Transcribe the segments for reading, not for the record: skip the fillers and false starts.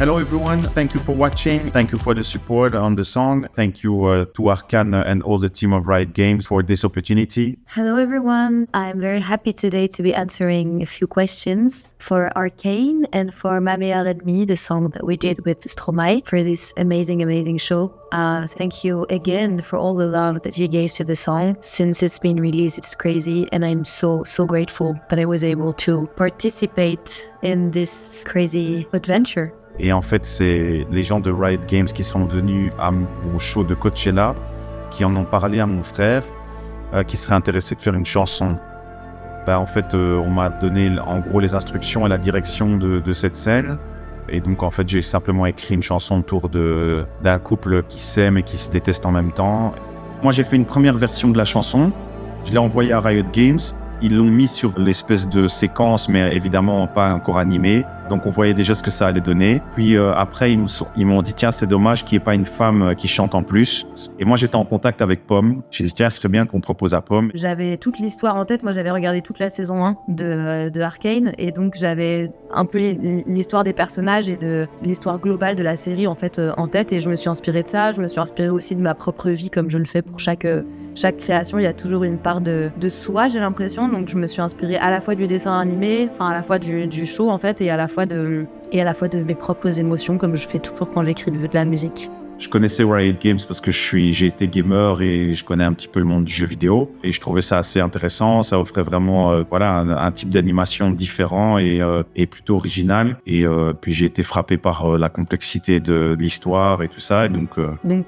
Hello everyone, thank you for watching, thank you for the support on the song, thank you to Arcane and all the team of Riot Games for this opportunity. Hello everyone, I'm very happy today to be answering a few questions for Arcane and for Ma Meilleure Ennemie, the song that we did with Stromae for this amazing show. Thank you again for all the love that you gave to the song. Since it's been released, it's crazy, and I'm so grateful that I was able to participate in this crazy adventure. Et en fait, c'est les gens de Riot Games qui sont venus au show de Coachella, qui en ont parlé à mon frère, qui serait intéressé de faire une chanson. En fait, on m'a donné en gros les instructions et la direction de cette scène. Et donc, en fait, j'ai simplement écrit une chanson autour d'un couple qui s'aime et qui se déteste en même temps. Moi, j'ai fait une première version de la chanson. Je l'ai envoyée à Riot Games. Ils l'ont mis sur l'espèce de séquence, mais évidemment pas encore animée. Donc on voyait déjà ce que ça allait donner. Puis après, ils m'ont dit, tiens, c'est dommage qu'il n'y ait pas une femme qui chante en plus. Et moi, j'étais en contact avec Pomme. J'ai dit, tiens, ce serait bien qu'on propose à Pomme. J'avais toute l'histoire en tête. Moi, j'avais regardé toute la saison 1 de Arcane. Et donc, j'avais un peu l'histoire des personnages et de l'histoire globale de la série en fait en tête. Et je me suis inspirée de ça. Je me suis inspirée aussi de ma propre vie, comme je le fais pour chaque création. Il y a toujours une part de soi, j'ai l'impression. Donc, je me suis inspirée à la fois du dessin animé, enfin à la fois du show en fait, et à la fois de mes propres émotions, comme je fais toujours quand j'écris de la musique. Je connaissais Riot Games parce que j'ai été gamer et je connais un petit peu le monde du jeu vidéo. Et je trouvais ça assez intéressant. Ça offrait vraiment un type d'animation différent et plutôt original. Et puis j'ai été frappé par la complexité de l'histoire et tout ça. Et donc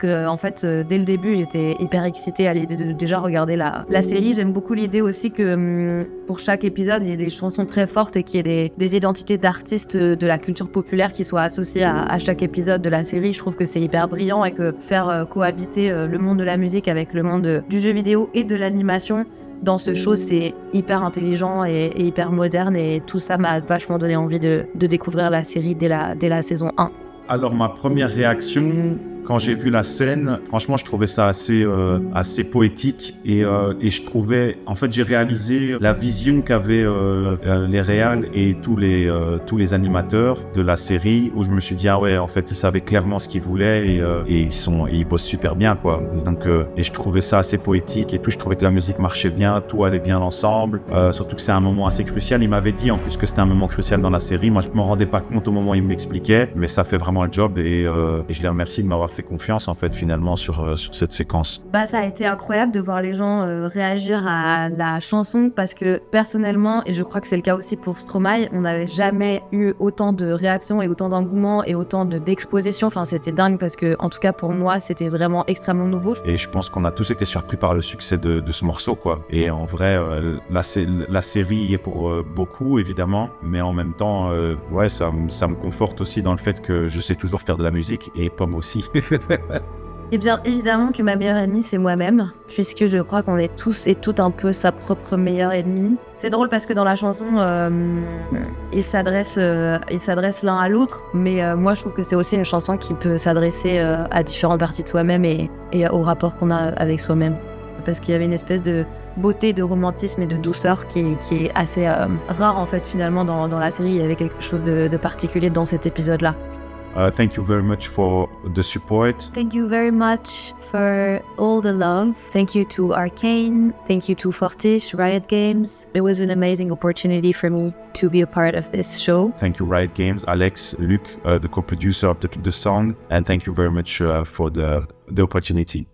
en fait, dès le début, j'étais hyper excitée à l'idée de déjà regarder la série. J'aime beaucoup l'idée aussi que pour chaque épisode, il y ait des chansons très fortes et qu'il y ait des identités d'artistes de la culture populaire qui soient associées à chaque épisode de la série. Je trouve que c'est hyper brillant et que faire cohabiter le monde de la musique avec le monde du jeu vidéo et de l'animation dans ce show, c'est hyper intelligent et hyper moderne, et tout ça m'a vachement donné envie de découvrir la série dès la saison 1. Alors ma première réaction, quand j'ai vu la scène, franchement, je trouvais ça assez poétique et je trouvais, en fait, j'ai réalisé la vision qu'avaient les réals et tous les animateurs de la série, où je me suis dit, ah ouais, en fait, ils savaient clairement ce qu'ils voulaient et ils bossent super bien, quoi. Donc, et je trouvais ça assez poétique, et puis je trouvais que la musique marchait bien, tout allait bien ensemble, surtout que c'est un moment assez crucial. Il m'avait dit en plus que c'était un moment crucial dans la série. Moi, je m'en rendais pas compte au moment où il m'expliquait, mais ça fait vraiment le job et je les remercie de m'avoir fait confiance en fait finalement sur cette séquence. Ça a été incroyable de voir les gens réagir à la chanson, parce que personnellement, et je crois que c'est le cas aussi pour Stromae, on n'avait jamais eu autant de réactions et autant d'engouement et autant d'exposition. Enfin, c'était dingue, parce que en tout cas pour moi, c'était vraiment extrêmement nouveau. Et je pense qu'on a tous été surpris par le succès de ce morceau, quoi. Et en vrai, la série est pour beaucoup évidemment, mais en même temps, ouais, ça me conforte aussi dans le fait que je sais toujours faire de la musique, et Pomme aussi. Eh bien, évidemment que ma meilleure ennemie, c'est moi-même, puisque je crois qu'on est tous et toutes un peu sa propre meilleure ennemie. C'est drôle parce que dans la chanson, ils s'adressent l'un à l'autre, mais moi, je trouve que c'est aussi une chanson qui peut s'adresser à différentes parties de soi-même et au rapport qu'on a avec soi-même. Parce qu'il y avait une espèce de beauté, de romantisme et de douceur qui est assez rare, en fait, finalement, dans la série. Il y avait quelque chose de particulier dans cet épisode-là. Thank you very much for the support. Thank you very much for all the love. Thank you to Arcane. Thank you to Fortiche, Riot Games. It was an amazing opportunity for me to be a part of this show. Thank you, Riot Games, Alex, Luc, the co-producer of the song, and thank you very much for the opportunity.